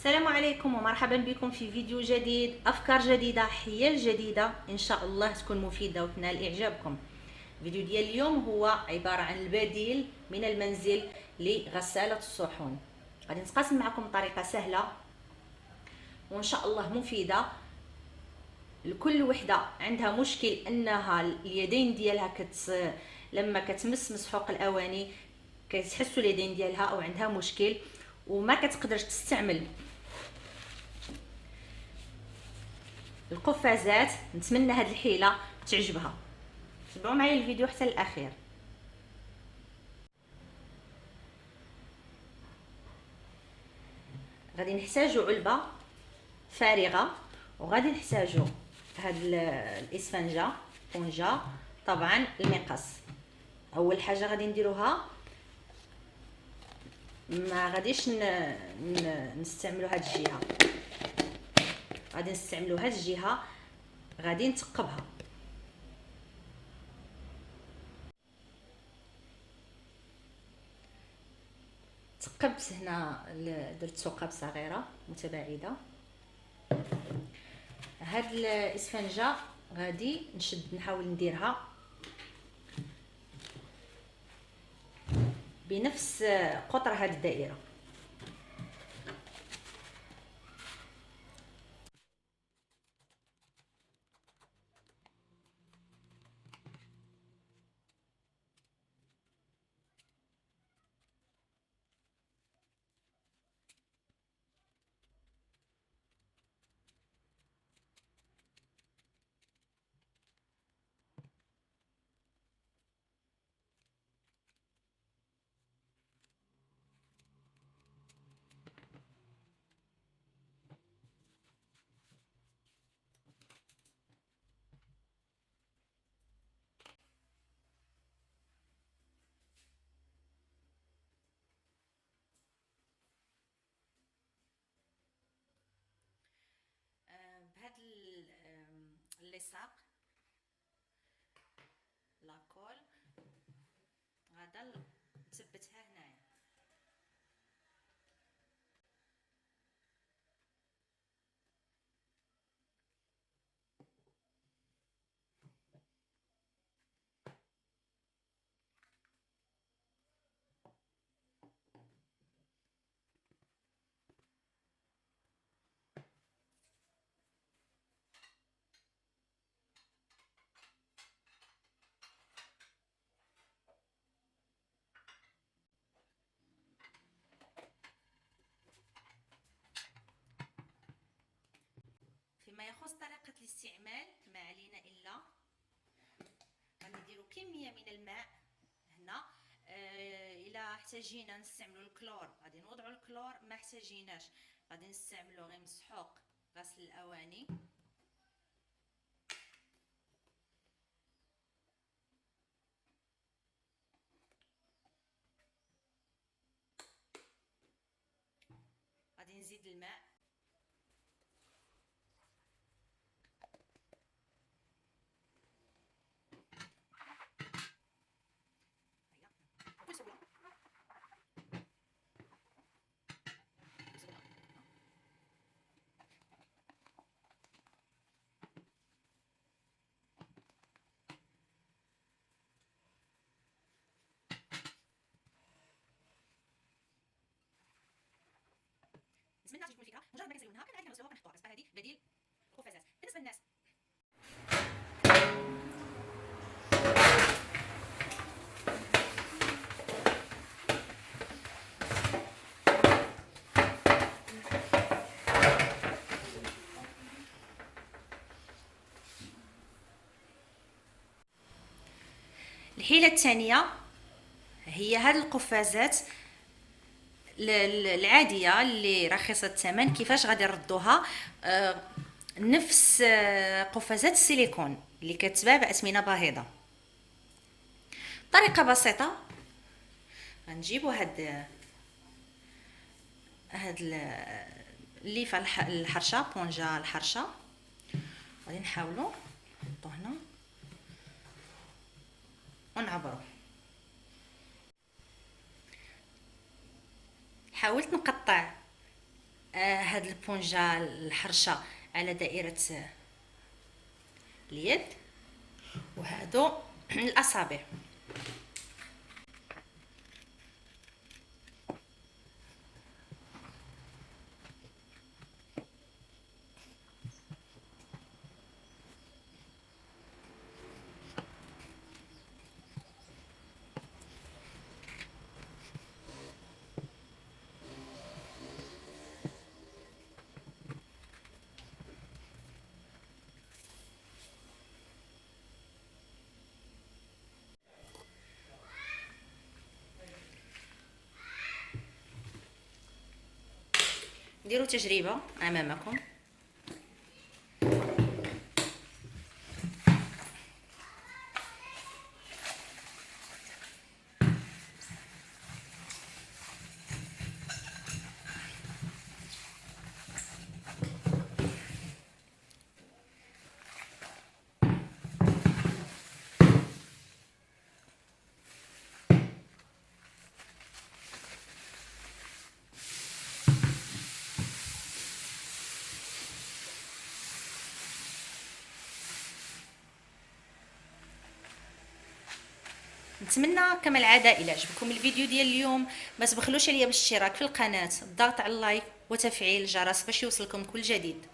السلام عليكم ومرحبا بكم في فيديو جديد، افكار جديده، حيل جديده ان شاء الله تكون مفيده وتنال اعجابكم. الفيديو ديال اليوم هو عباره عن البديل من المنزل لغساله الصحون. غادي نتقاسم معكم طريقه سهله وان شاء الله مفيده لكل وحده عندها مشكل انها اليدين ديالها لما كتمس مسحوق الاواني كتحسوا اليدين ديالها او عندها مشكل وما كتقدرش تستعمل القفازات. نتمنى هذه الحيله تعجبها. تابعوا معايا الفيديو حتى الاخير. غادي نحتاجوا علبه فارغه، وغادي نحتاجوا هاد الاسفنجه، طنجه، طبعا المقص. اول حاجه غادي نديروها، ما غاديش نستعملوا هاد الجهه، غادي نستعملوا هاد الجهه، غادي نثقبها. ثقبت هنا، درت ثقب صغيره متباعده. هاد الاسفنجه غادي نحاول نديرها بنفس قطر هاد الدائره. بهاد اللصاق لاكول غادا نثبتها هنايا. فيما يخص طريقه الاستعمال ما علينا الا غنديروا كميه من الماء هنا. الى احتاجينا نستعملوا الكلور غادي نوضعوا الكلور، ما احتاجيناش غادي نستعملوا غير مسحوق غسل الاواني. غادي نزيد الماء. بكل سهوله. نتمنى تعجبكم الفكره. مجرد ما كنساليو منها كنعرف كنغسلوها وكنحطوها، كتبقى هذه بديل القفازات. بالنسبه للناس الحيله الثانيه هي هاد القفازات العاديه اللي رخيصه الثمن. كيفاش غادي نردوها؟ نفس قفازات السيليكون اللي كتباع باثمنه باهظه. طريقه بسيطه، غنجيبوا هاد الليفه الحرشه، بونجا الحرشه، غادي نحاولوا نحطو هنا ونعبروا. حاولت نقطع هاد البونجا الحرشه على دائره اليد، وهادو الاصابع. نديرو تجربه امامكم. نتمنى كما العاده الى عجبكم الفيديو ديال اليوم ما تبخلوش عليا بالاشتراك في القناه، الضغط على اللايك وتفعيل الجرس باش يوصلكم كل جديد.